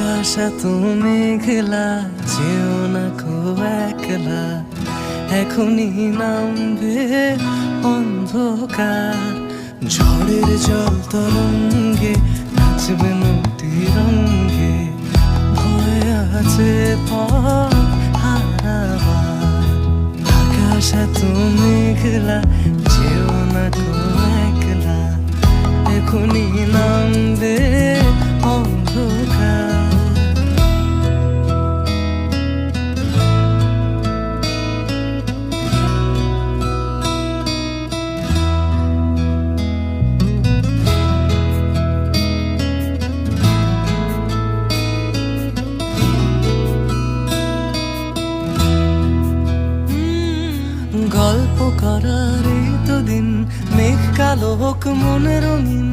আকাশ এত মেঘলা, যেও না কো একলা, এখনই নামবে অন্ধকার। ঝড়ের জল তরঙ্গে নাচবে নদী রঙ্গে, ভয় আছে পথ হারাবার। আকাশ এত মেঘলা, যেও না কো একলা, এখনই নামবে অন্ধকার। গল্প করার এই তো দিন, মেঘ কালো হোক মনে রঙিন,